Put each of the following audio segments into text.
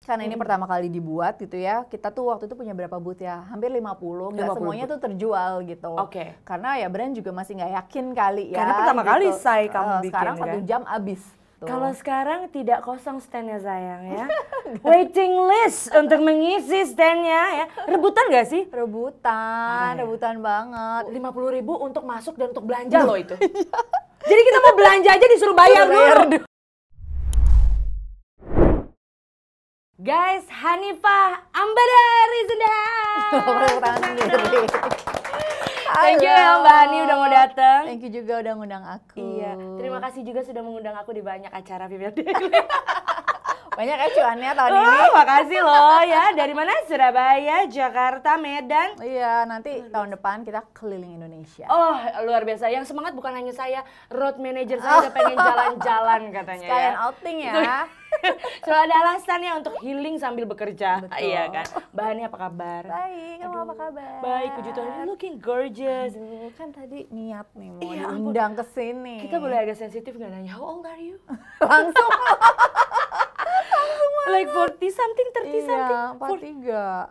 karena ini pertama kali dibuat gitu ya, kita tuh waktu itu punya berapa booth ya? Hampir 50, nggak semuanya tuh terjual gitu. Karena ya brand juga masih nggak yakin kali ya. Karena pertama kali gitu. kamu bikin sekarang kan? 1 jam habis. Kalau sekarang tidak kosong standnya sayang ya. Waiting list untuk mengisi standnya ya. Rebutan nggak sih? Rebutan banget. 50.000 untuk masuk dan untuk belanja loh itu. Jadi kita mau belanja aja disuruh bayar dulu. Guys, Hanifah Ambadari sudah. Thank you ya Mbak Hani udah mau datang. Thank you juga udah ngundang aku. Iya, terima kasih juga sudah mengundang aku di banyak acara Female Daily. Banyak ya cuannya tahun ini. Makasih loh ya. Dari mana? Surabaya, Jakarta, Medan. Iya, nanti tahun depan kita keliling Indonesia. Oh, luar biasa. Yang semangat bukan hanya saya, road manager saya udah pengen jalan-jalan katanya. Sekalian ya. outing ya. Soalnya ada alasannya untuk healing sambil bekerja. Betul. Iya kan. Mbak Hani apa kabar? Baik, kamu apa kabar? Baik, puji Tuhan. Looking gorgeous. Aduh, kan tadi niat nih mau diundang ke sini. Kita boleh agak sensitif nggak nanya, how old are you? Langsung. Like 40 something, 30 something. Iya,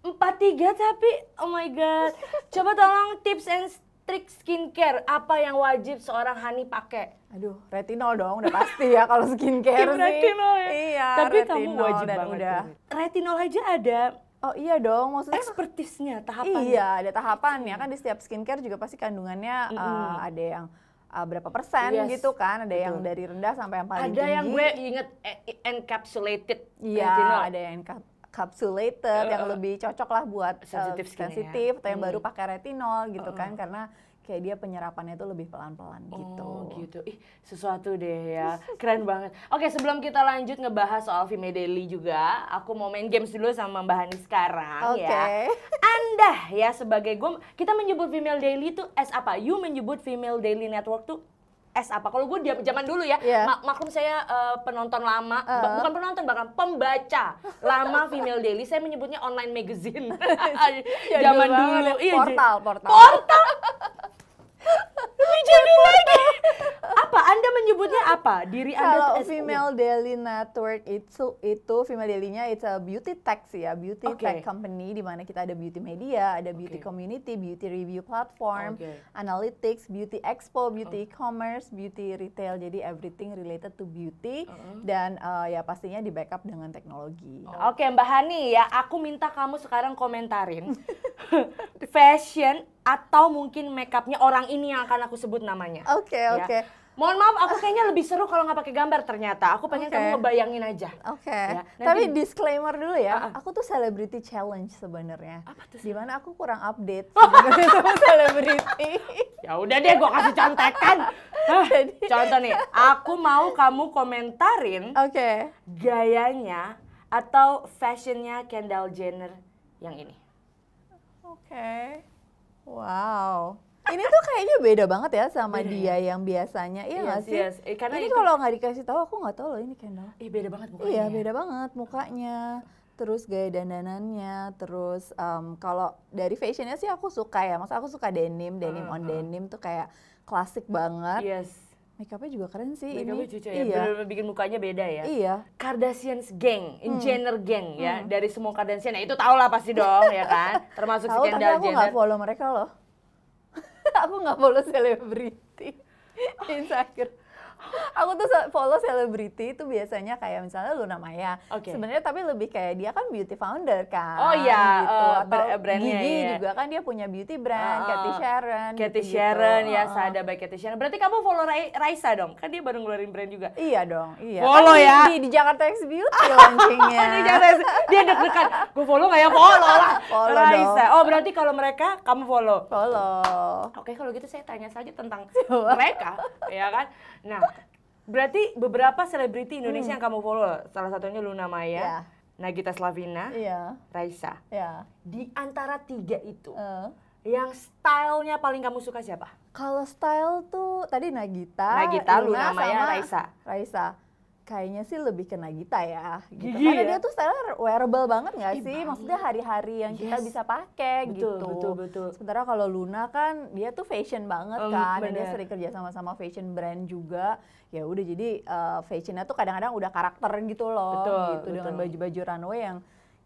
43. 43 tapi, oh my god. Coba tolong tips and trik skincare apa yang wajib seorang Hani pakai? Aduh, retinol dong, udah pasti ya kalau skincare sih. Retinol ya? Iya, tapi kamu wajib banget. Udah. Retinol aja ada. Oh iya dong, maksudnya expertise-nya, tahapannya. Iya, ada tahapannya kan di setiap skincare juga pasti kandungannya ada yang berapa persen gitu kan, ada yang dari rendah sampai yang paling tinggi. Ada yang gue inget encapsulated iya, retinol. Ada yang encapsulated yang lebih cocok lah buat sensitif atau yang baru pakai retinol gitu kan, karena kayak dia penyerapannya tuh lebih pelan-pelan gitu. Oh gitu, ih sesuatu deh ya, keren banget. Oke, sebelum kita lanjut ngebahas soal Female Daily juga, aku mau main games dulu sama Mbak Hani sekarang ya. Anda ya sebagai kita menyebut Female Daily tuh as apa? You menyebut Female Daily Network tuh as apa? Kalau gue zaman dulu ya, maklum saya penonton lama, bukan penonton bahkan pembaca lama Female Daily, saya menyebutnya online magazine. Zaman dulu, portal. Jadi lagi. Apa? Anda menyebutnya apa? Diri Anda kalau Female Daily Network itu Female Daily-nya it's a beauty tech sih ya, beauty tech company di mana kita ada beauty media, ada beauty community, beauty review platform, analytics, beauty expo, beauty e-commerce, beauty retail, jadi everything related to beauty dan ya pastinya di backup dengan teknologi. Oke, Mbak Hani ya, aku minta kamu sekarang komentarin fashion atau mungkin makeupnya orang ini yang akan aku sebut namanya. Oke. Mohon maaf, aku kayaknya lebih seru kalau nggak pakai gambar ternyata. Aku pengen kamu ngebayangin aja. Ya, tapi disclaimer dulu ya, aku tuh celebrity challenge sebenarnya. Apa tuh? Dimana aku kurang update sebenarnya sama celebrity. Ya udah deh, gue kasih contekan. Contoh nih, aku mau kamu komentarin gayanya atau fashionnya Kendall Jenner yang ini. Wow. Ini tuh kayaknya beda banget ya sama dia yang biasanya, iya nggak sih? Karena ini kalau nggak dikasih tahu aku nggak tahu loh ini Kendall. Beda banget mukanya. Iya, beda banget mukanya. Terus gaya dandanannya, terus kalau dari fashionnya sih aku suka ya. Maksudnya aku suka denim on denim tuh kayak klasik banget. Makeupnya juga keren sih ini. Cucu ya, bener-bener bikin mukanya beda ya. Iya. Kardashian's gang, Jenner gang ya, dari semua Kardashian. Nah itu tau lah pasti dong ya kan, termasuk si Kendall Jenner. Tapi aku nggak follow mereka loh. Aku nggak follow selebriti Instagram. Aku tuh follow selebriti itu biasanya kayak misalnya Luna Maya. Sebenarnya tapi lebih kayak dia kan beauty founder kan. Oh iya, gitu. Atau brandnya Gigi juga kan dia punya beauty brand, Cathy Sharon. Cathy Sharon ya, Sada by Cathy Sharon. Berarti kamu follow Raisa dong? Kan dia baru ngeluarin brand juga. Iya dong, iya. Follow kan ya. Di Jakarta X Beauty launchingnya. Dia deg-degan. Gue follow nggak ya? Follow lah. Follow Raisa. dong. Oh berarti kalau mereka kamu follow? Follow. Oke, kalau gitu saya tanya saja tentang mereka, ya kan? Nah, berarti beberapa selebriti Indonesia yang kamu follow, salah satunya Luna Maya, Nagita Slavina, Raisa. Di antara tiga itu, yang stylenya paling kamu suka siapa? Kalau style tuh tadi Nagita, Luna Maya, Raisa. Kayaknya sih lebih ke Nagita ya, gitu. Karena dia tuh style wearable banget nggak sih? Maksudnya hari-hari yang kita bisa pakai gitu. Betul. Sementara kalau Luna kan dia tuh fashion banget kan, dan dia sering kerja sama fashion brand juga. Ya udah jadi fashionnya tuh kadang-kadang udah karakter gitu loh, gitu dengan baju-baju runway yang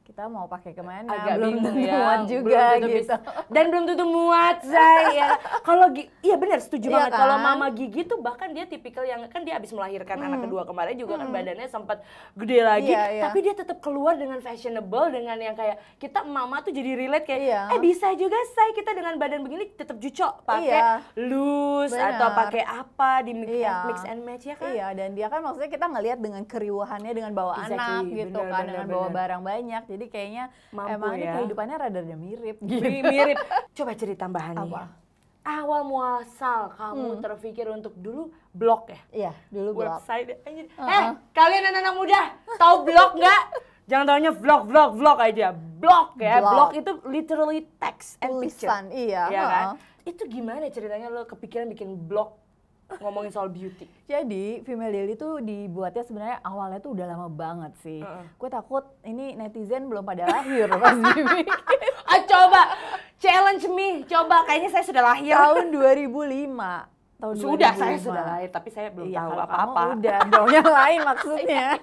kita mau pakai kemana agak belum bingung tentu ya, muat juga gitu. Dan belum tentu muat saya. Kalau iya benar setuju banget. Kan? Kalau Mama Gigi tuh bahkan dia tipikal yang kan dia habis melahirkan anak kedua kemarin juga kan badannya sempat gede lagi, tapi dia tetap keluar dengan fashionable, dengan yang kayak kita mama tuh jadi relate kayak bisa juga say kita dengan badan begini tetap jucok pakai loose atau pakai apa di mix and match ya kan. Iya, dan dia kan maksudnya kita ngelihat dengan keriuhannya dengan bawa anak gitu kan, dengan bawa barang banyak. Jadi kayaknya emang ini kehidupannya rada-rada mirip gitu. Mirip. Coba cerita tambahan nih. Apa? Awal muasal kamu terpikir untuk dulu blog ya? Iya, dulu blog. Website. Kalian anak-anak muda tahu blog nggak? Jangan taunya vlog aja. Blog ya. Blog itu literally text and picture. Iya kan? Itu gimana ceritanya lo kepikiran bikin blog ngomongin soal beauty? Jadi Female Daily tuh dibuatnya sebenarnya awalnya tuh udah lama banget sih. Gue takut ini netizen belum pada lahir pas dibikin. Coba challenge me, coba kayaknya saya sudah lahir. Tahun 2005. Sudah, saya sudah lahir, tapi saya belum tahu apa-apa. Udah, dong yang lain maksudnya.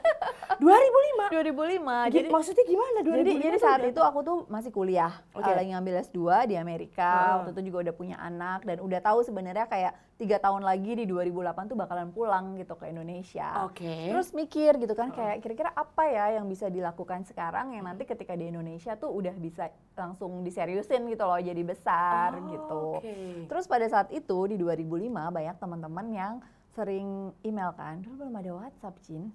2005? Jadi maksudnya gimana 2005? Jadi saat itu aku tuh masih kuliah, lagi ngambil S2 di Amerika, waktu itu juga udah punya anak, dan udah tahu sebenarnya kayak 3 tahun lagi di 2008 tuh bakalan pulang gitu ke Indonesia. Terus mikir gitu kan, kayak kira-kira apa ya yang bisa dilakukan sekarang yang nanti ketika di Indonesia tuh udah bisa langsung diseriusin gitu loh, jadi besar gitu. Terus pada saat itu di 2005 banyak teman-teman yang sering email kan, dulu belum ada WhatsApp, Cin.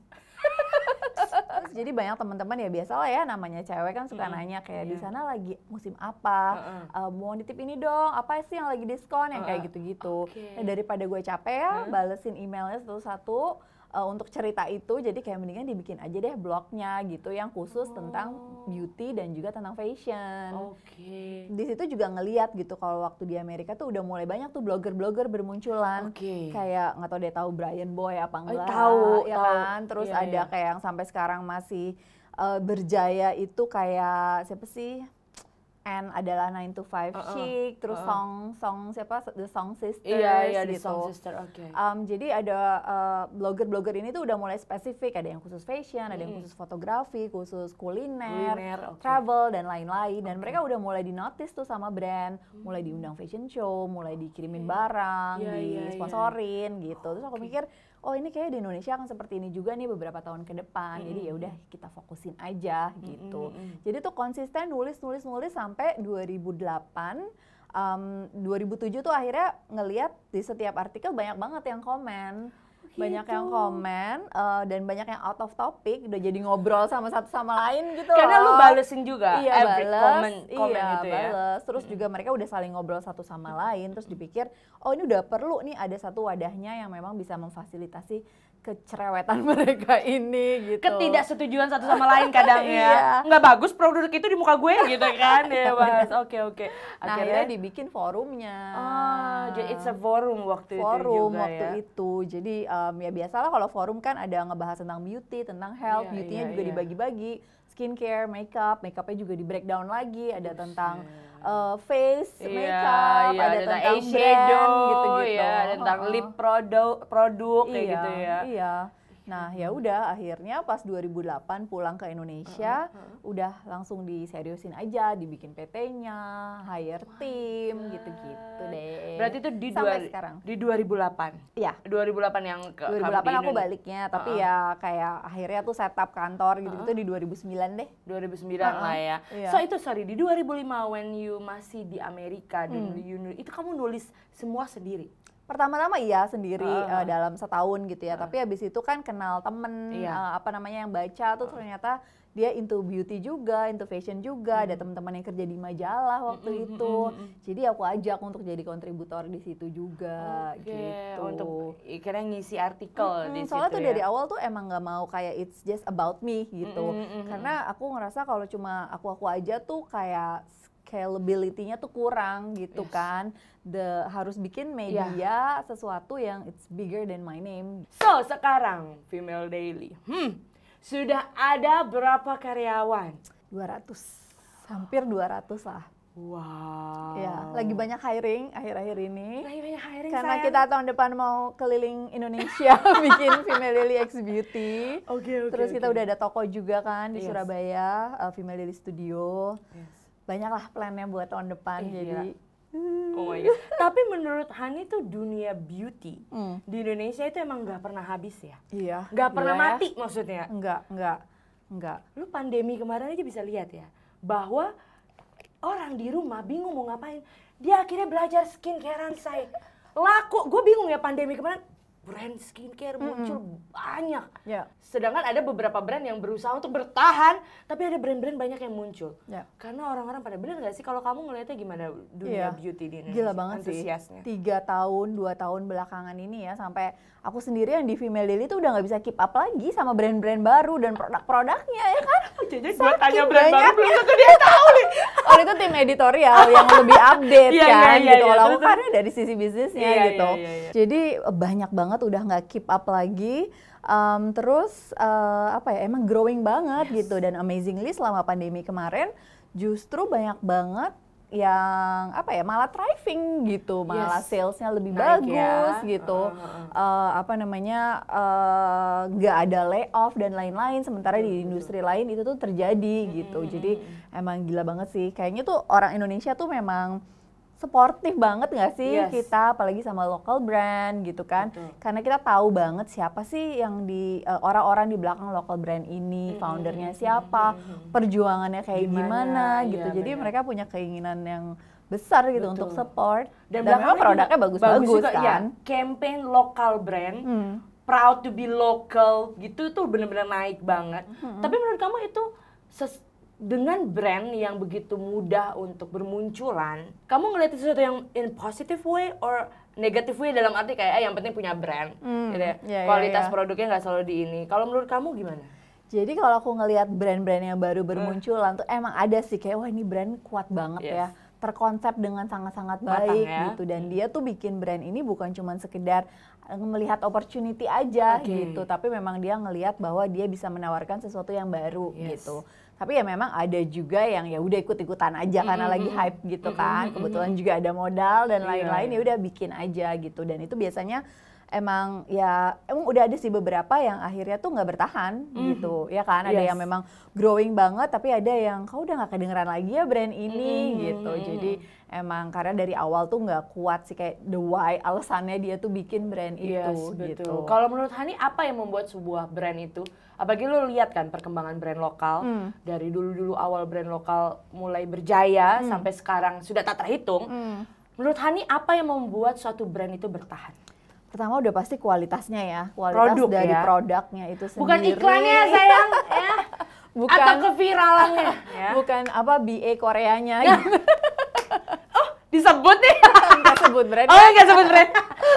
Terus jadi banyak teman-teman ya biasalah ya namanya cewek kan suka nanya kayak di sana lagi musim apa, mau nitip ini dong, apa sih yang lagi diskon yang kayak gitu-gitu. Nah, daripada gue capek ya balesin emailnya satu-satu untuk cerita itu, jadi kayak mendingan dibikin aja deh blognya gitu yang khusus tentang beauty dan juga tentang fashion. Di situ juga ngeliat gitu kalau waktu di Amerika tuh udah mulai banyak tuh blogger-blogger bermunculan. Kayak nggak tahu deh tahu Brian Boy apa enggak? Tahu kan. Terus ada kayak yang sampai sekarang masih berjaya itu kayak siapa sih? And adalah 9 to 5 Chic, terus song siapa The Song Sisters gitu. The Song Sister, jadi ada blogger-blogger ini tuh udah mulai spesifik, ada yang khusus fashion, ada yang khusus fotografi, khusus kuliner, travel dan lain-lain. Dan mereka udah mulai di-notice tuh sama brand, mulai diundang fashion show, mulai dikirimin barang, disponsorin gitu. Terus aku mikir, oh ini kayak di Indonesia akan seperti ini juga nih beberapa tahun ke depan. Jadi ya udah kita fokusin aja gitu. Jadi tuh konsisten nulis sampai 2008. 2007 tuh akhirnya ngelihat di setiap artikel banyak banget yang komen. Banyak yang komen dan banyak yang out of topic, udah jadi ngobrol sama satu sama lain gitu. Karena lu balesin juga every comment gitu ya. Terus juga mereka udah saling ngobrol satu sama lain, terus dipikir oh ini udah perlu nih ada satu wadahnya yang memang bisa memfasilitasi kecerewetan mereka ini gitu. Ketidaksetujuan satu sama lain kadang ya. Nggak bagus produk itu di muka gue gitu kan ya Mas. Oke. Akhirnya dibikin forumnya. Jadi it's a forum waktu itu juga itu. Jadi ya biasalah kalau forum kan ada ngebahas tentang beauty, tentang health, beauty-nya juga dibagi-bagi, skincare, makeupnya juga di breakdown lagi, ada tentang face makeup, ada tentang eyeshadow gitu-gitu, ada tentang lip produk kayak gitu ya. Iya. Nah ya udah akhirnya pas 2008 pulang ke Indonesia udah langsung diseriusin aja, dibikin PT-nya, hire tim gitu-gitu deh. Berarti itu di 2008? Iya. 2008 yang 2008 aku baliknya, tapi ya kayak akhirnya tuh setup kantor gitu-gitu di 2009 deh. 2009 lah ya. So itu di 2005 when you masih di Amerika dan itu kamu nulis semua sendiri? Pertama-tama iya sendiri dalam setahun gitu ya, tapi habis itu kan kenal temen yang baca tuh ternyata dia into beauty juga, into fashion juga, ada teman-teman yang kerja di majalah waktu itu, jadi aku ajak untuk jadi kontributor di situ juga gitu. Untuk akhirnya ngisi artikel di situ. Soalnya tuh dari awal tuh emang nggak mau kayak it's just about me gitu, karena aku ngerasa kalau cuma aku aja tuh kayak scalability-nya tuh kurang gitu kan. Harus bikin media sesuatu yang it's bigger than my name. So, sekarang Female Daily. Sudah ada berapa karyawan? 200. Hampir 200 lah. Wow. Ya, lagi banyak hiring akhir-akhir ini. Lagi banyak hiring, karena sayang. kita tahun depan mau keliling Indonesia bikin Female Daily X Beauty. Terus kita udah ada toko juga kan di Surabaya, Female Daily Studio. Banyak lah plannya buat tahun depan. Jadi oh my god. Tapi menurut Hani tuh dunia beauty di Indonesia itu emang nggak pernah habis ya? Iya. Nggak pernah mati maksudnya? Enggak. Lu pandemi kemarin aja bisa lihat ya, bahwa orang di rumah bingung mau ngapain. Dia akhirnya belajar skincarean, say. Laku, gue bingung ya pandemi kemarin. Brand skincare muncul banyak. Sedangkan ada beberapa brand yang berusaha untuk bertahan, tapi ada brand-brand banyak yang muncul. Karena orang-orang pada bener gak sih, kalau kamu ngeliatnya gimana dunia beauty di Indonesia? Gila banget antusiasnya. Sih. 3 tahun, 2 tahun belakangan ini ya, sampai aku sendiri yang di Female Daily tuh udah gak bisa keep up lagi sama brand-brand baru dan produk-produknya ya kan. Jadi gue tanya brand baru belum tentu dia tahu nih. Oh itu tim editorial yang lebih update kan gitu. Kalau aku kan dari sisi bisnisnya gitu. Jadi banyak banget udah nggak keep up lagi. Terus emang growing banget gitu, dan amazingly selama pandemi kemarin justru banyak banget yang malah thriving gitu, malah salesnya lebih bagus gitu. Nggak ada layoff dan lain-lain, sementara di industri lain itu tuh terjadi gitu. Jadi emang gila banget sih, kayaknya tuh orang Indonesia tuh memang sportif banget nggak sih kita, apalagi sama local brand gitu kan. Karena kita tahu banget siapa sih yang di orang-orang di belakang local brand ini, foundernya siapa, perjuangannya kayak gimana gitu. Jadi mereka punya keinginan yang besar gitu untuk support, dan memang produknya bagus-bagus kan. Campaign local brand, proud to be local gitu tuh bener-bener naik banget. Tapi menurut kamu itu dengan brand yang begitu mudah untuk bermunculan, kamu ngeliat sesuatu yang in positive way or negative way, dalam arti kayak yang penting punya brand, gitu ya. Kualitas produknya nggak selalu di ini. Kalau menurut kamu gimana? Jadi kalau aku ngelihat brand-brand yang baru bermunculan tuh emang ada sih kayak wah ini brand kuat banget ya, terkonsep dengan sangat-sangat baik gitu, dan dia tuh bikin brand ini bukan cuma sekedar melihat opportunity aja gitu, tapi memang dia ngelihat bahwa dia bisa menawarkan sesuatu yang baru gitu. Tapi ya memang ada juga yang ya udah ikut-ikutan aja karena lagi hype gitu kan. Kebetulan juga ada modal dan lain-lain, ya udah bikin aja gitu. Dan itu biasanya emang udah ada sih beberapa yang akhirnya tuh nggak bertahan gitu ya kan. Ada yang memang growing banget, tapi ada yang kau udah nggak kedengeran lagi ya brand ini gitu. Jadi emang karena dari awal tuh nggak kuat sih kayak the why, alasannya dia tuh bikin brand itu gitu. Kalau menurut Hani apa yang membuat sebuah brand itu, apalagi lo lihat kan perkembangan brand lokal dari dulu-dulu awal brand lokal mulai berjaya sampai sekarang sudah tak terhitung. Menurut Hani apa yang membuat suatu brand itu bertahan? Pertama udah pasti kualitasnya ya, kualitas dari produknya itu sendiri. Bukan iklannya sayang ya. Bukan, atau keviralannya ya. Bukan BA Koreanya gitu. Oh disebut nih. Nggak sebut brand. Oh nggak sebut brand.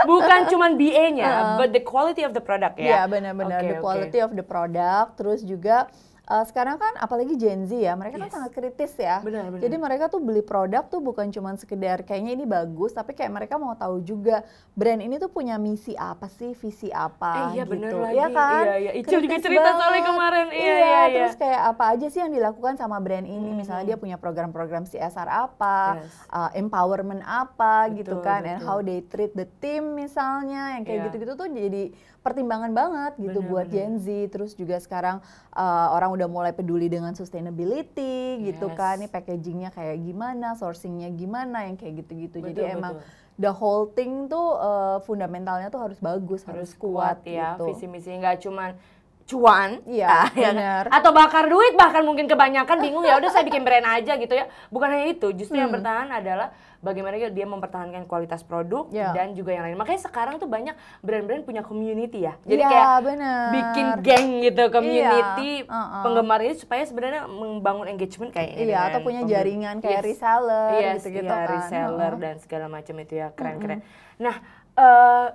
Bukan cuman BA-nya, but the quality of the product ya. Iya benar-benar the quality of the product. Terus juga sekarang kan apalagi Gen Z ya, mereka kan sangat kritis ya. Benar. Jadi mereka tuh beli produk tuh bukan cuma sekedar kayaknya ini bagus, tapi kayak mereka mau tahu juga brand ini tuh punya misi apa sih, visi apa iya, gitu. Bener lagi. Iya kan? Iya. Icil juga cerita soalnya kemarin. Iya. Terus kayak apa aja sih yang dilakukan sama brand ini? Misalnya dia punya program-program CSR apa, empowerment apa gitu kan, and how they treat the team misalnya, yang kayak gitu-gitu tuh jadi pertimbangan banget gitu buat Gen Z. Terus juga sekarang orang udah mulai peduli dengan sustainability gitu kan, nih packagingnya kayak gimana, sourcingnya gimana, yang kayak gitu-gitu. Jadi emang the whole thing tuh fundamentalnya tuh harus bagus, harus kuat ya, gitu. Visi misi nggak cuman cuan, benar. Atau bakar duit, bahkan mungkin kebanyakan bingung ya udah saya bikin brand aja gitu ya. Bukan hanya itu, justru yang bertahan adalah bagaimana dia mempertahankan kualitas produk dan juga yang lain. Makanya sekarang tuh banyak brand-brand punya community ya. Jadi kayak bikin geng gitu, community penggemar ini supaya sebenarnya membangun engagement kayak ini. Atau punya jaringan kayak reseller gitu-gitu kan. Reseller dan segala macam itu ya, keren-keren. Nah,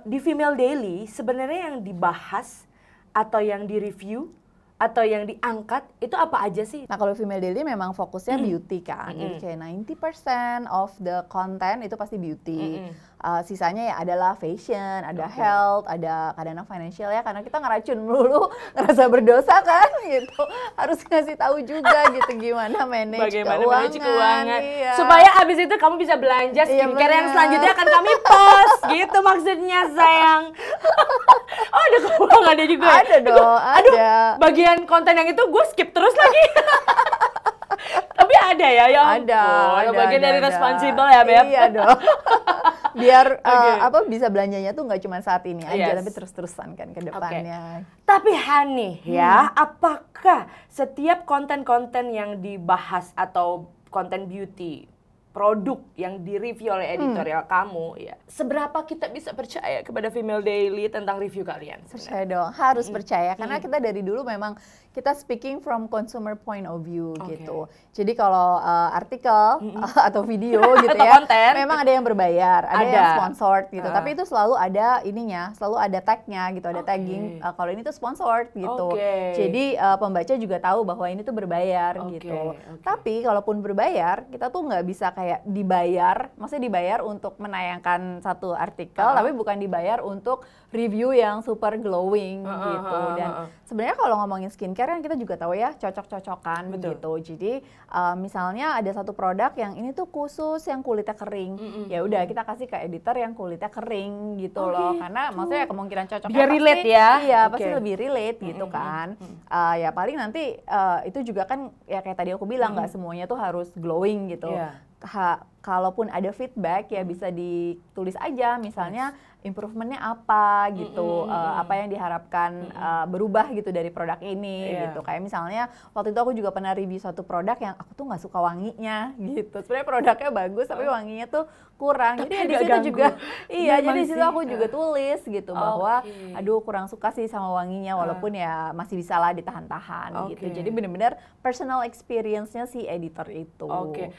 di Female Daily sebenarnya yang dibahas atau yang direview atau yang diangkat itu apa aja sih? Nah kalau Female Daily memang fokusnya beauty kan, jadi kayak 90% of the content itu pasti beauty. Sisanya ya adalah fashion, ada health, ada kadang-kadang financial ya, karena kita ngeracun melulu, ngerasa berdosa kan gitu. Harus ngasih tahu juga gitu gimana manage keuangan. Iya. Supaya abis itu kamu bisa belanja skincare yang selanjutnya akan kami post gitu maksudnya sayang. Oh ada keuangannya juga. Ada dong, ada. Bagian konten yang itu gue skip terus lagi. Tapi ada ya, yang ada bagian dari responsible ya, Beb. Iya dong. Biar bisa belanjanya tuh nggak cuma saat ini aja, tapi terus-terusan kan ke depannya. Tapi Hani ya, apakah setiap konten-konten yang dibahas atau konten beauty, produk yang direview oleh editorial kamu ya, seberapa kita bisa percaya kepada Female Daily tentang review kalian? Percaya dong, harus percaya karena kita dari dulu memang kita speaking from consumer point of view gitu. Jadi kalau artikel atau video gitu atau ya, konten, memang ada yang berbayar, ada yang sponsored gitu. Tapi itu selalu ada ininya, selalu ada tagnya gitu, ada tagging kalau ini tuh sponsored gitu. Jadi pembaca juga tahu bahwa ini tuh berbayar gitu. Tapi kalaupun berbayar, kita tuh nggak bisa kayak dibayar, maksudnya dibayar untuk menayangkan satu artikel, tapi bukan dibayar untuk review yang super glowing gitu. Dan sebenarnya kalau ngomongin skincare kan kita juga tahu ya cocok-cocokan gitu. Jadi misalnya ada satu produk yang ini tuh khusus yang kulitnya kering, ya udah kita kasih ke editor yang kulitnya kering gitu loh, karena maksudnya kemungkinan cocoknya biar relate ya. Iya pasti lebih relate gitu kan. Ya paling nanti itu juga kan ya kayak tadi aku bilang nggak semuanya tuh harus glowing gitu. Kalaupun ada feedback ya bisa ditulis aja misalnya improvementnya apa gitu, apa yang diharapkan berubah gitu dari produk ini gitu. Kayak misalnya waktu itu aku juga pernah review satu produk yang aku tuh nggak suka wanginya gitu. Sebenarnya produknya bagus tapi wanginya tuh kurang. Jadi di situ juga jadi di situ aku juga tulis gitu bahwa aduh kurang suka sih sama wanginya walaupun ya masih bisa lah ditahan-tahan gitu. Jadi benar-benar personal experience-nya si editor itu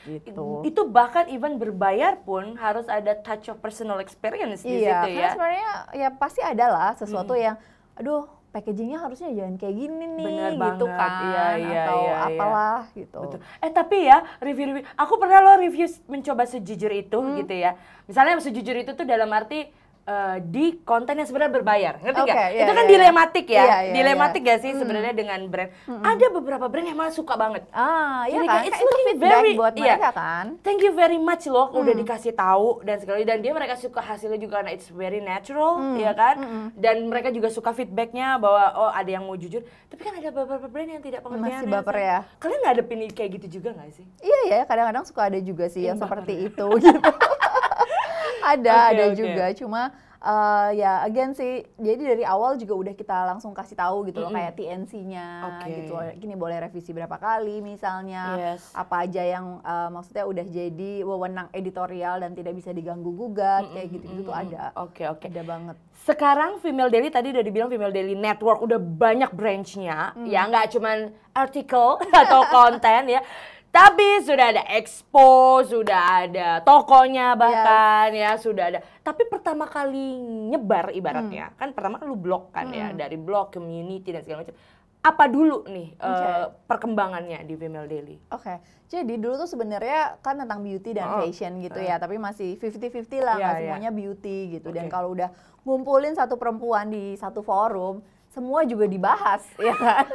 gitu. Itu bahkan even berbayar pun harus ada touch of personal experience di situ ya. Karena sebenarnya ya pasti ada lah sesuatu yang aduh packagingnya harusnya jangan kayak gini nih. Bener gitu banget. kan atau apalah gitu. Betul. Tapi ya review aku pernah review mencoba sejujur itu gitu ya. Misalnya sejujur itu tuh dalam arti di konten yang sebenarnya berbayar, ngerti nggak? Itu kan dilematik ya, dilematik gak sih sebenarnya dengan brand? Ada beberapa brand yang malah suka banget. Iya kan? Itu feedback buat mereka kan. Thank you very much loh, udah dikasih tahu dan sekali dan mereka suka hasilnya juga karena it's very natural, ya kan? Dan mereka juga suka feedbacknya bahwa ada yang mau jujur. Tapi kan ada beberapa brand yang tidak pengertian. Masih baper ya. Kalian ngadepin kayak gitu juga nggak sih? Iya ya, kadang-kadang suka ada juga sih yang seperti itu gitu. Ada juga, cuma ya again sih, jadi dari awal juga udah kita langsung kasih tahu gitu loh, kayak TNC-nya gitu, gini boleh revisi berapa kali misalnya, apa aja yang maksudnya udah jadi wewenang editorial dan tidak bisa diganggu gugat, kayak gitu-gitu tuh ada. Ada banget. Sekarang Female Daily tadi udah dibilang Female Daily Network udah banyak branch-nya, ya nggak cuman artikel atau konten ya. Tapi sudah ada expo, sudah ada tokonya bahkan ya sudah ada. Tapi pertama kali nyebar ibaratnya, kan pertama lu blog kan ya, dari blog, community dan segala macam. Apa dulu nih perkembangannya di Female Daily? Jadi dulu tuh sebenarnya kan tentang beauty dan fashion gitu ya, tapi masih 50-50 lah, nggak semuanya beauty gitu. Dan kalau udah ngumpulin satu perempuan di satu forum, semua juga dibahas ya kan.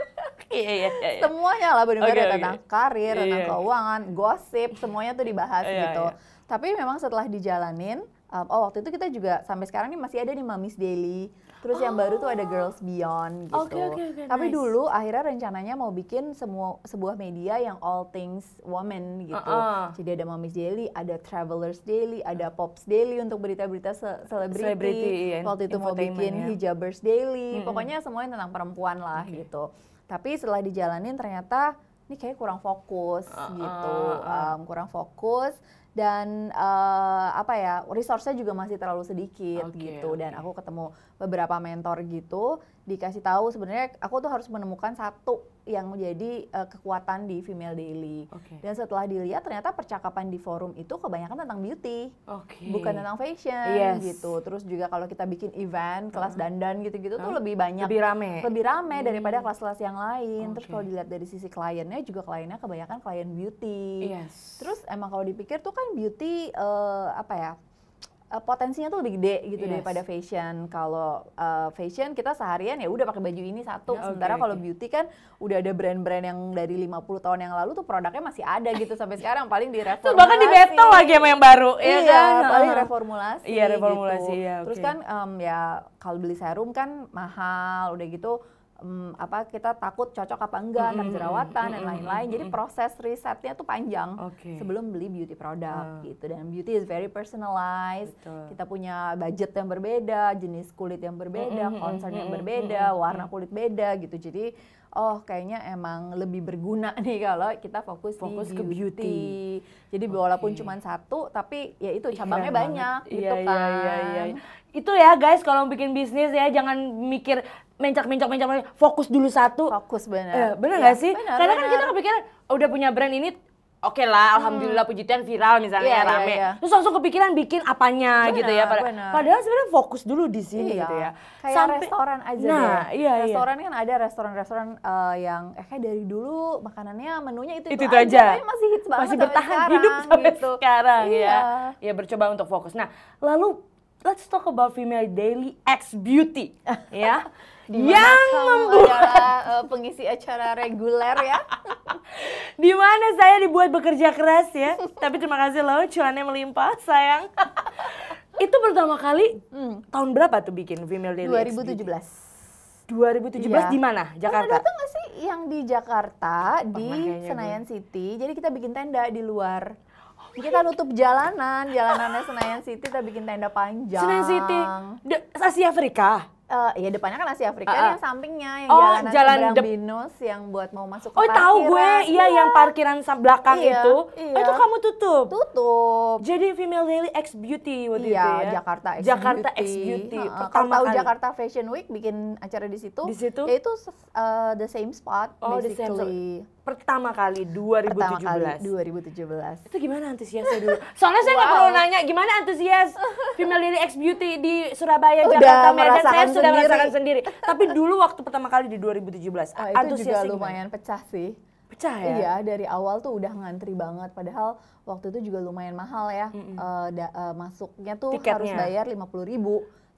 Semuanya lah benar-benar tentang karir, tentang keuangan, gosip, semuanya tuh dibahas gitu. Tapi memang setelah dijalanin, waktu itu kita juga sampai sekarang nih masih ada nih Mommy's Daily. Terus yang baru tuh ada Girls Beyond gitu. Tapi dulu akhirnya rencananya mau bikin sebuah media yang all things woman gitu. Jadi ada Mommy's Daily, ada Travelers Daily, ada Pops Daily untuk berita-berita selebriti. Waktu itu mau bikin Hijabers Daily. Pokoknya semuanya tentang perempuan lah gitu. Tapi setelah dijalanin ternyata ini kayak kurang fokus gitu, kurang fokus dan resource-nya juga masih terlalu sedikit gitu. Dan aku ketemu beberapa mentor gitu, dikasih tahu sebenarnya aku tuh harus menemukan satu yang menjadi kekuatan di Female Daily. Dan setelah dilihat ternyata percakapan di forum itu kebanyakan tentang beauty, bukan tentang fashion gitu. Terus juga kalau kita bikin event, kelas dandan gitu-gitu tuh lebih banyak, lebih rame daripada kelas-kelas yang lain. Terus kalau dilihat dari sisi kliennya juga, kliennya kebanyakan klien beauty. Terus emang kalau dipikir tuh kan beauty potensinya tuh lebih gede gitu daripada fashion. Kalau fashion kita seharian ya udah pakai baju ini satu. Sementara kalau beauty kan udah ada brand-brand yang dari 50 tahun yang lalu tuh produknya masih ada gitu sampai sekarang, paling direformulasi. Terus bahkan di battle lagi sama yang baru, ya kan? Paling reformulasi. Iya, reformulasi gitu. ya. Terus kan ya kalau beli serum kan mahal, udah gitu kita takut cocok apa enggak, antar jerawatan dan lain-lain. Jadi proses risetnya tuh panjang sebelum beli beauty product gitu. Dan beauty is very personalized. Kita punya budget yang berbeda, jenis kulit yang berbeda, concern yang berbeda, warna kulit beda gitu. Jadi kayaknya emang lebih berguna nih kalau kita fokus di beauty. Jadi walaupun cuma satu, tapi ya itu cabangnya banyak gitu kan. Itu ya guys, kalau bikin bisnis ya jangan mikir mencak-mencak, fokus dulu satu. Fokus bener. Bener nggak sih? Karena kan kita kepikiran udah punya brand ini, oke lah, alhamdulillah puji Tuhan viral misalnya rame. Terus langsung kepikiran bikin apanya gitu ya. Padahal sebenarnya fokus dulu di sini gitu ya. Kayak restoran aja deh. Restoran kan ada restoran-restoran yang kayak dari dulu makanannya menunya itu aja. Tapi masih hits banget, masih bertahan hidup sampai sekarang ya. Ya bercoba untuk fokus. Nah, lalu let's talk about Female Daily X Beauty ya. Yang membuat pengisi acara reguler ya. Di mana saya dibuat bekerja keras ya. Tapi terima kasih loh, cuannya melimpah sayang. Itu pertama kali tahun berapa tuh bikin Female Daily X Beauty? 2017 di mana? Jakarta? Datang nggak sih yang di Jakarta, di Senayan City. Jadi kita bikin tenda di luar. Kita nutup jalanannya Senayan City, kita bikin tenda panjang. Senayan City, Asia Afrika. Ya depannya kan Asia Afrika, yang sampingnya yang jalan Binus yang buat mau masuk ke parkiran. Tahu gue, yang parkiran belakang itu. Itu kamu tutup? Tutup. Jadi Female Daily X Beauty waktu itu ya? Jakarta X Beauty. Pertama kali Jakarta Fashion Week bikin acara di situ. Ya itu the same spot basically. Pertama kali 2017. 2017. Itu gimana antusiasnya dulu? Soalnya saya nggak perlu nanya gimana antusias Female Daily X Beauty di Surabaya, Jakarta, Medan. Saya sudah merasakan sendiri. Tapi dulu waktu pertama kali di 2017, itu juga lumayan pecah sih. Pecah ya? Iya, dari awal tuh udah ngantri banget. Padahal waktu itu juga lumayan mahal ya. Masuknya tuh harus bayar 50.000.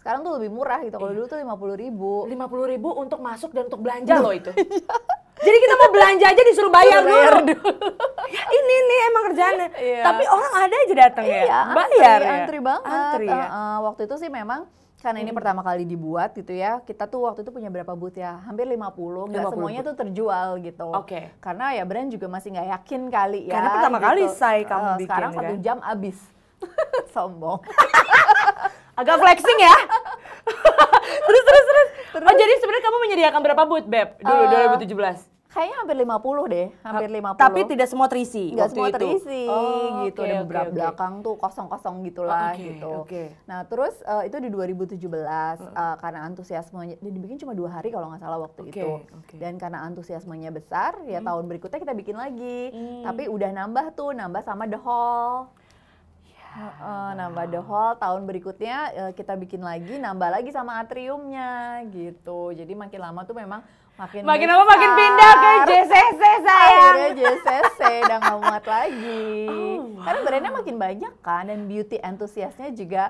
Sekarang tuh lebih murah gitu. Kalau dulu tuh 50.000. 50.000 untuk masuk dan untuk belanja loh itu. Jadi kita mau belanja aja disuruh bayar dulu. Ya ini nih emang kerjaannya. Tapi orang ada aja datang ya. Bayar ya. Antri banget. Waktu itu sih memang karena ini pertama kali dibuat gitu ya. Kita tuh waktu itu punya berapa booth ya? Hampir 50. Nggak semuanya tuh terjual gitu. Karena ya brand juga masih nggak yakin kali ya. Karena pertama kali kamu bikin. Sekarang 1 jam habis. Sombong. Agak flexing ya. terus. Oh jadi sebenarnya kamu menyediakan berapa booth Beb dulu 2017? Kayaknya hampir 50 deh, hampir 50. Tapi tidak semua terisi. Nggak semua terisi gitu. Ada beberapa belakang tuh kosong-kosong gitulah gitu. Nah terus itu di 2017 karena antusiasmenya, dibikin cuma 2 hari kalau nggak salah waktu itu. Dan karena antusiasmenya besar, ya tahun berikutnya kita bikin lagi. Tapi udah nambah sama The Hall. Nambah The Hall, tahun berikutnya kita bikin lagi, nambah lagi sama atriumnya gitu. Jadi makin lama tuh memang makin lama makin pindah ke JCC sayang. Akhirnya JCC udah nggak muat lagi. Karena brandnya makin banyak kan, dan beauty enthusiastnya juga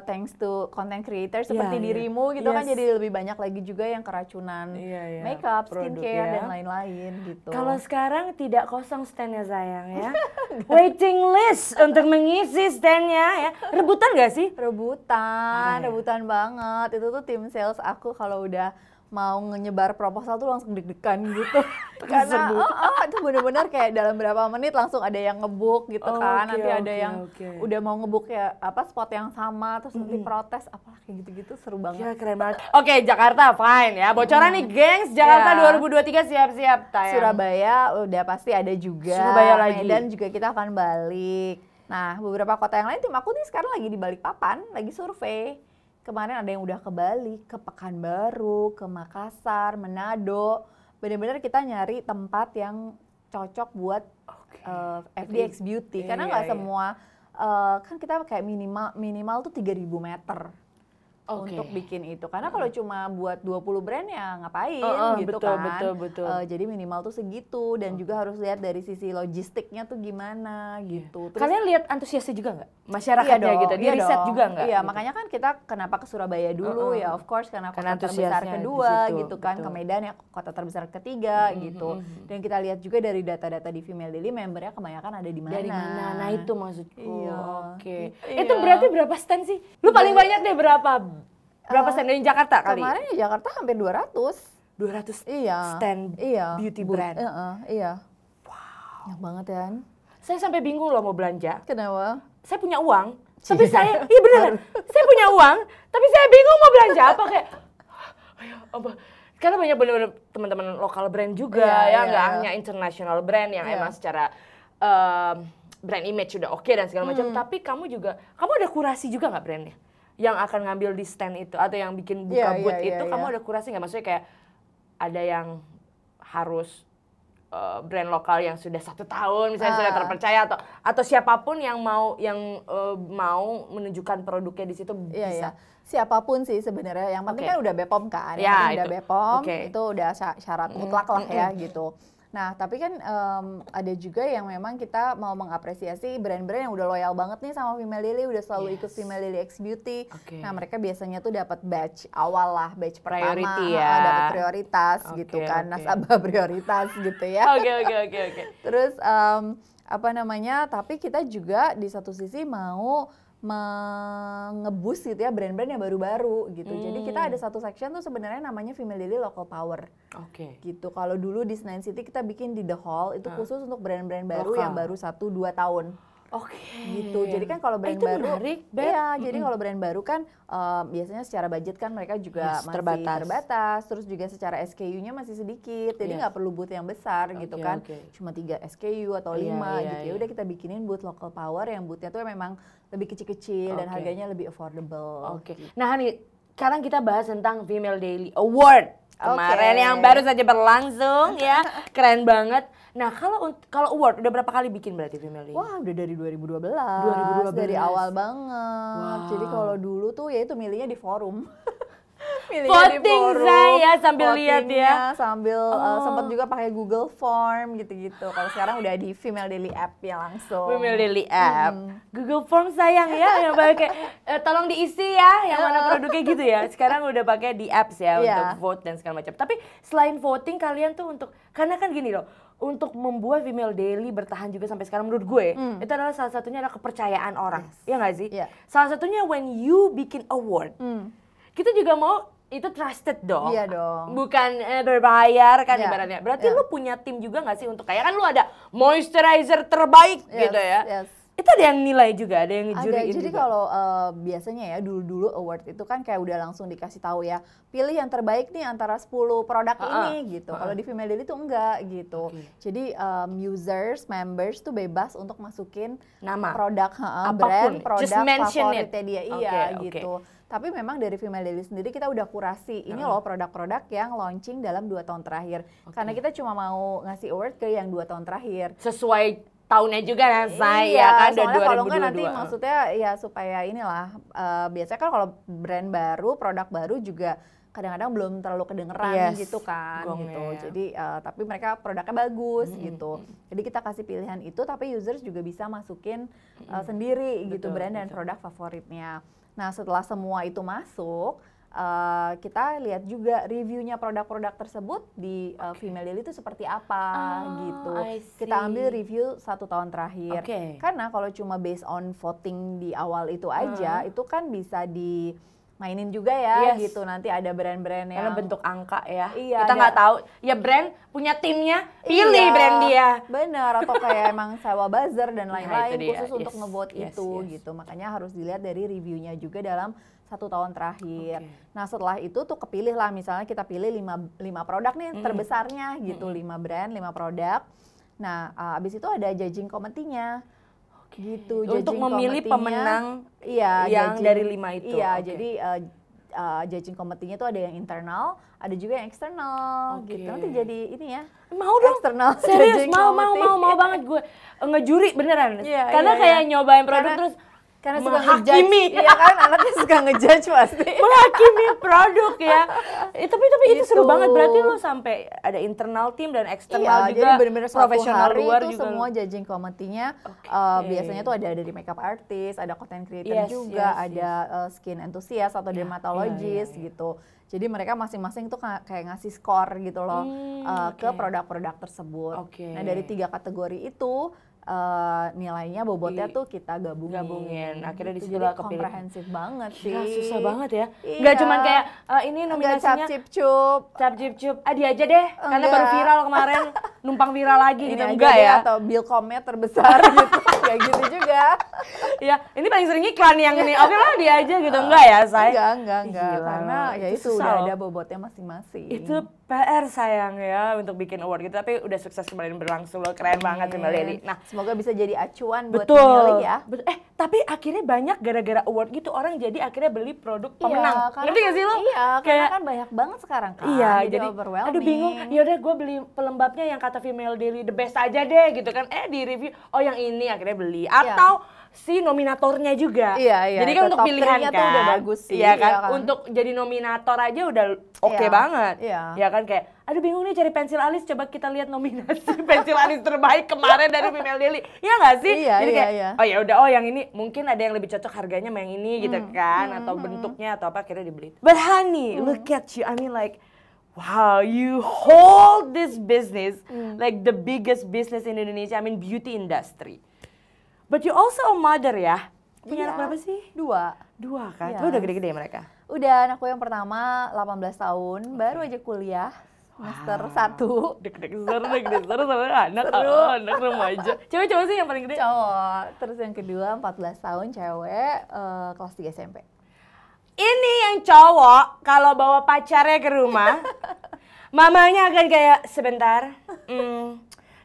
thanks to content creator seperti dirimu gitu kan, jadi lebih banyak lagi juga yang keracunan makeup, skincare dan lain-lain gitu. Kalau sekarang tidak kosong standnya sayang ya. Waiting list untuk mengisi standnya ya. Rebutan gak sih? Rebutan banget. Itu tuh tim sales aku kalau udah mau nyebar proposal tuh langsung deg-degan gitu. Karena itu bener-bener kayak dalam berapa menit langsung ada yang nge-book gitu kan. Nanti ada yang udah mau nge-book ya spot yang sama, terus nanti protes apalah kayak gitu-gitu, seru banget. Ya, keren banget. Oke, Jakarta fine ya. Bocoran nih gengs, Jakarta 2023 siap-siap tayang. Surabaya udah pasti ada juga. Surabaya lagi. Medan juga kita akan balik. Nah, beberapa kota yang lain tim aku nih sekarang lagi di Balikpapan, lagi survei. Kemarin ada yang udah ke Bali, ke Pekanbaru, ke Makassar, Manado. Benar-benar kita nyari tempat yang cocok buat FDX Beauty. Karena nggak semua, kan kita kayak minimal tuh 3.000 meter. Untuk bikin itu, karena kalau cuma buat 20 brand ya ngapain gitu betul, kan. Betul. Jadi minimal tuh segitu dan juga harus lihat dari sisi logistiknya tuh gimana gitu. Terus, kalian lihat antusiasnya juga nggak? Masyarakatnya gitu, di riset juga nggak? Iya, gitu. makanya kan kita kenapa ke Surabaya dulu ya, of course karena kota terbesar kedua gitu kan, ke Medan ya kota terbesar ketiga gitu. Dan kita lihat juga dari data-data di Female Daily membernya kebanyakan ada di mana. Dari mana? Nah itu maksudku. Iya. Oke. Itu berarti berapa stand sih? Lu paling banyak deh berapa stand dari Jakarta kali? Kemarin di Jakarta hampir 200. 200 iya. stand beauty brand. Iya. Wow. Banyak banget kan. Saya sampai bingung loh mau belanja. Kenapa? Saya punya uang, tapi saya, iya beneran, saya punya uang, tapi saya bingung mau belanja apa kayak, apa? Karena banyak bener-bener teman-teman lokal brand juga nggak hanya international brand yang emang secara brand image sudah oke dan segala macam, tapi kamu ada kurasi juga nggak brandnya? Yang akan ngambil di stand itu atau yang bikin buka booth itu, kamu ada kurasi nggak? Maksudnya kayak ada yang harus brand lokal yang sudah 1 tahun misalnya sudah terpercaya atau siapapun yang mau menunjukkan produknya di situ bisa. Siapapun sih sebenarnya, yang penting kan udah BPOM kan, udah BPOM itu udah syarat mutlak lah ya gitu. Nah, tapi kan ada juga yang memang kita mau mengapresiasi brand-brand yang udah loyal banget nih sama Female Daily, udah selalu ikut Female Daily X Beauty. Nah, mereka biasanya tuh dapat batch awal lah, batch pertama, dapat prioritas gitu kan, nasabah prioritas gitu ya. Oke. Terus tapi kita juga di satu sisi mau nge-boost gitu ya brand-brand yang baru-baru gitu. Jadi kita ada satu section tuh sebenarnya namanya Female Daily Local Power. Gitu. Kalau dulu di Senayan City kita bikin di The Hall itu khusus untuk brand-brand baru yang baru 1-2 tahun. Gitu. Jadi kan kalau brand baru, jadi kalau brand baru kan biasanya secara budget kan mereka juga masih terbatas. Terus juga secara SKU-nya masih sedikit. Jadi nggak perlu booth yang besar gitu kan. Cuma 3 SKU atau 5 gitu. Ya udah kita bikinin booth local power yang boothnya tuh memang lebih kecil-kecil dan harganya lebih affordable. Gitu. Nah, Hani, sekarang kita bahas tentang Female Daily Award. Kemarin yang baru saja berlangsung ya. Keren banget. Nah, kalau award udah berapa kali bikin berarti Female Daily? Wah, udah dari 2012. Dari awal banget. Jadi kalau dulu tuh ya itu milihnya di forum. Voting saya sambil lihat ya. Sambil sempat juga pakai Google Form gitu-gitu. Kalau sekarang udah di Female Daily App ya langsung. Female Daily App. Google Form sayang ya, yang pakai tolong diisi ya, yang mana produknya gitu ya. Sekarang udah pakai di apps ya untuk vote dan segala macam. Tapi selain voting kalian tuh karena kan gini loh, untuk membuat Female Daily bertahan juga sampai sekarang menurut gue itu adalah salah satunya adalah kepercayaan orang. Iya nggak sih? Salah satunya when you bikin award. Kita juga mau itu trusted dong. Iya dong. Bukan berbayar kan ibaratnya. Berarti lu punya tim juga nggak sih untuk kayak kan lu ada moisturizer terbaik gitu ya. Itu ada yang nilai juga, ada yang ngejuriin juga. Jadi kalau biasanya ya dulu-dulu award itu kan kayak udah langsung dikasih tahu ya, pilih yang terbaik nih antara 10 produk ini gitu. Kalau di Female Daily tuh enggak gitu. Jadi members tuh bebas untuk masukin nama produk, brand, produk favoritnya dia. Gitu. Tapi memang dari Female Daily sendiri kita udah kurasi, ini loh produk-produk yang launching dalam 2 tahun terakhir. Karena kita cuma mau ngasih award ke yang 2 tahun terakhir. Sesuai tahunnya juga kan saya kan udah 2022. Kalau enggak nanti maksudnya ya supaya inilah, biasanya kan kalau brand baru, produk baru juga kadang-kadang belum terlalu kedengeran gitu kan gitu. Jadi tapi mereka produknya bagus gitu. Jadi kita kasih pilihan itu tapi users juga bisa masukin sendiri gitu brand dan produk favoritnya. Nah, setelah semua itu masuk, kita lihat juga reviewnya produk-produk tersebut di Female Daily itu seperti apa gitu. Kita ambil review 1 tahun terakhir. Karena kalau cuma based on voting di awal itu aja, itu kan bisa dimainin juga ya gitu. Nanti ada brand-brand yang karena bentuk angka ya. Kita nggak tahu. Ya brand punya timnya, pilih brand dia. Bener, atau kayak emang sewa buzzer dan lain-lain khusus untuk ngevote itu gitu. Makanya harus dilihat dari reviewnya juga dalam 1 tahun terakhir. Nah setelah itu tuh kepilih lah, misalnya kita pilih 5 produk nih terbesarnya gitu, 5 brand, 5 produk. Nah abis itu ada judging committee-nya. Gitu. Untuk memilih pemenang yang dari 5 itu. Iya, jadi judging committee-nya tuh ada yang internal, ada juga yang eksternal gitu. Nanti jadi ini ya. Mau dong. External. Serius, mau banget gue ngejuri beneran. Karena kayak nyobain produk terus karena suka ngejudge, iya kan, anaknya suka ngejudge pasti. Menghakimi produk ya. Tapi itu seru banget, berarti lo sampai ada internal tim dan eksternal juga. Jadi benar-benar profesional luar juga. Semua judging committee-nya biasanya tuh ada dari makeup artist, ada content creator juga, ada skin enthusiast atau dermatologist gitu. Jadi mereka masing-masing tuh kayak ngasih skor gitu loh ke produk-produk tersebut. Nah dari 3 kategori itu nilainya bobotnya tuh kita gabungin. Akhirnya di situ lah kepilih. Komprehensif banget sih. Susah banget ya. Nggak cuman kayak ini nominasinya cap cip cup. Dia aja deh. Karena baru viral kemarin, numpang viral lagi gitu. Enggak ya. Atau Billcom-nya terbesar gitu. Kayak gitu juga. Ya, ini paling sering iklan yang ini. Oke lah dia aja gitu. Enggak ya, saya? Enggak. Karena ya itu udah ada bobotnya masing-masing. Itu PR sayang ya untuk bikin award gitu. Tapi udah sukses kemarin berlangsung loh. Keren banget sih Mbak Lely. Nah, semoga bisa jadi acuan buat pemilih ya. Tapi akhirnya banyak gara-gara award gitu orang jadi akhirnya beli produk pemenang. Ngerti gak sih lo? Iya, karena kan banyak banget sekarang kan. Iya, jadi aduh bingung. Yaudah gue beli pelembabnya yang kata Female Daily the best aja deh gitu kan. Di review, oh yang ini akhirnya beli. Atau si nominatornya juga. Iya. Jadi kan untuk pilihan kan. Tuh udah bagus sih. Iya kan? Untuk jadi nominator aja udah oke banget. Iya kan kayak aduh bingung nih cari pensil alis, coba kita lihat nominasi pensil alis terbaik kemarin dari Female Daily. Iya nggak sih? Jadi kayak oh ya udah yang ini mungkin ada yang lebih cocok harganya sama yang ini gitu kan atau bentuknya atau apa akhirnya dibeli. But honey, look at you. I mean like wow, you hold this business like the biggest business in Indonesia. I mean beauty industry. But you also a mother ya? Punya anak berapa sih? 2 kan? Lu udah gede-gede mereka? Udah, anakku yang pertama 18 tahun, baru aja kuliah. Semester 1. Deg-deg seru sama anak remaja. Cewek sih yang paling gede? Cowok. Terus yang kedua 14 tahun cewek, kelas 3 SMP. Ini yang cowok kalau bawa pacarnya ke rumah, mamanya akan kayak sebentar,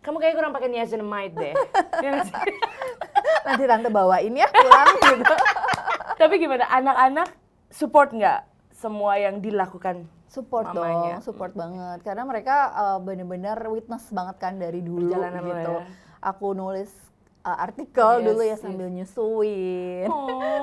kamu kayak kurang pakai niacinamide deh. Nanti tante bawain ya pulang gitu. Tapi gimana, anak-anak support nggak semua yang dilakukan? Support mamanya? Support banget. Karena mereka bener-bener witness banget kan dari dulu gitu. Aku nulis artikel dulu ya sambil nyusuin,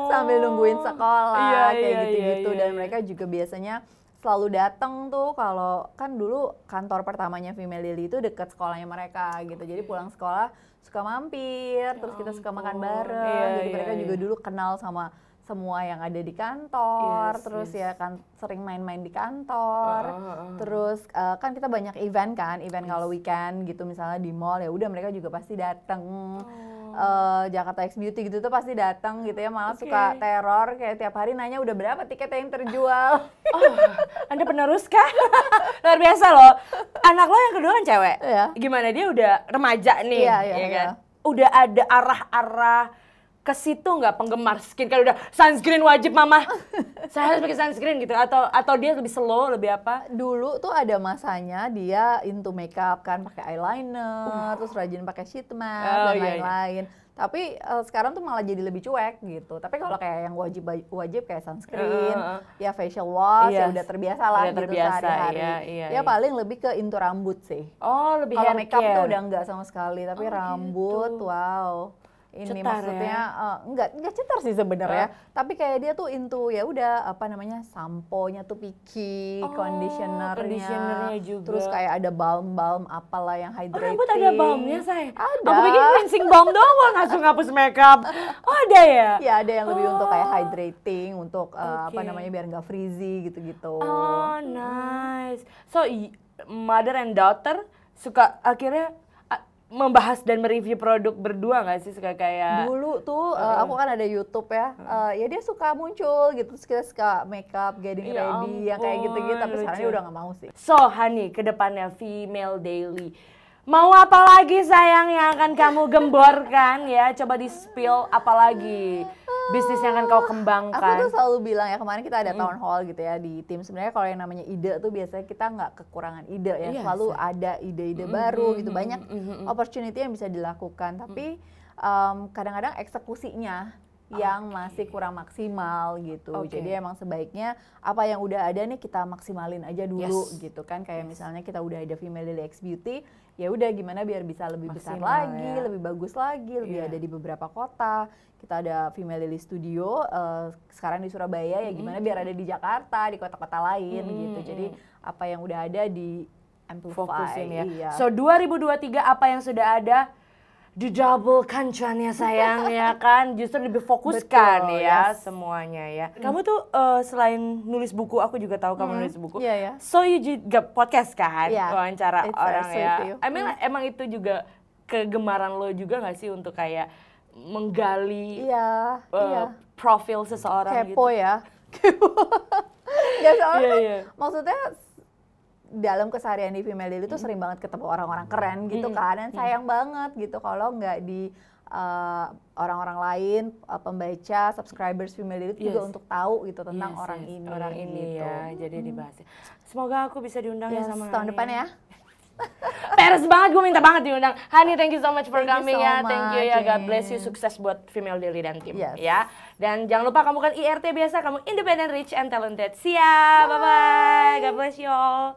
sambil nungguin sekolah, kayak gitu-gitu. Dan mereka juga biasanya selalu datang tuh kalau kan dulu kantor pertamanya Female Daily itu dekat sekolahnya mereka gitu. Jadi pulang sekolah suka mampir, terus kita suka makan bareng. Jadi mereka juga dulu kenal sama semua yang ada di kantor, terus ya kan sering main-main di kantor. Terus kan kita banyak event kan, kalau weekend gitu misalnya di mall ya udah mereka juga pasti datang. Jakarta X Beauty gitu tuh pasti datang gitu ya, malah suka teror kayak tiap hari nanya udah berapa tiket yang terjual. Anda penerus kah? Luar biasa loh. Anak lo yang kedua kan cewek. Gimana dia udah remaja nih, ya kan? Udah ada arah-arah ke situ nggak penggemar skin kalau udah sunscreen wajib mama saya harus pakai sunscreen gitu atau dia lebih slow lebih apa? Dulu tuh ada masanya dia into makeup kan, pakai eyeliner terus rajin pakai sheet mask dan lain-lain. Tapi sekarang tuh malah jadi lebih cuek gitu. Tapi kalau kayak yang wajib kayak sunscreen, ya facial wash ya udah terbiasa lah gitu sehari-hari. Ya paling lebih ke into rambut sih. Oh lebih kalau makeup tuh udah nggak sama sekali, tapi rambut gitu. Wow. Ini cetar maksudnya enggak cetar sih sebenarnya, tapi kayak dia tuh into ya udah apa namanya sampo-nya tuh picky, conditionernya juga. Terus kayak ada balm apalah yang hydrating. Rambut ada balmnya say? Ada. Aku pikir rinsing balm doang langsung ngapus makeup. Oh ada ya? Ya ada yang lebih untuk kayak hydrating, untuk apa namanya biar nggak frizzy gitu-gitu. Oh nice. So mother and daughter suka akhirnya membahas dan mereview produk berdua nggak sih, suka kayak dulu tuh aku kan ada YouTube ya, ya dia suka muncul gitu, terus kita suka makeup, getting ready, yang kayak gitu-gitu, tapi sekarang dia udah nggak mau sih. So honey, kedepannya Female Daily mau apa lagi sayang yang akan kamu gemborkan ya, coba di spill apa lagi? bisnis yang akan kau kembangkan? Aku tuh selalu bilang ya, kemarin kita ada town hall gitu ya di tim. Sebenarnya kalau yang namanya ide tuh biasanya kita nggak kekurangan ide ya, selalu ada ide-ide baru gitu, banyak opportunity yang bisa dilakukan. Tapi kadang-kadang eksekusinya yang masih kurang maksimal gitu. Jadi emang sebaiknya apa yang udah ada nih kita maksimalin aja dulu gitu kan. Kayak misalnya kita udah ada Female Daily X Beauty, ya udah gimana biar bisa lebih besar lagi, lebih bagus lagi, lebih ada di beberapa kota. Kita ada Female Daily Studio sekarang di Surabaya, ya gimana biar ada di Jakarta, di kota-kota lain gitu. Jadi apa yang udah ada di amplify. Fokusin ya. Iya. So 2023 apa yang sudah ada didoublekan cuannya sayang ya kan, justru lebih fokuskan ya semuanya ya. Kamu tuh selain nulis buku, aku juga tahu kamu nulis buku. So you juga podcast kan, wawancara orang ya. Emang itu juga kegemaran lo juga nggak sih untuk kayak menggali profil seseorang kepo gitu? Ya, kepo. Ya soalnya maksudnya dalam keseharian di Female Daily itu sering banget ketemu orang-orang keren gitu kan, dan sayang banget gitu kalau nggak di orang-orang lain, pembaca, subscribers Female Daily juga untuk tahu gitu tentang orang ini gitu. Ya, jadi dibahas. Semoga aku bisa diundang ya sama tahun depan ya. Peres banget, gue minta banget diundang. Hani, thank you so much for coming ya. Thank you ya, God bless you, sukses buat Female Daily dan tim ya. Dan jangan lupa kamu kan IRT biasa, kamu independent, rich and talented. See ya, bye-bye. God bless you all.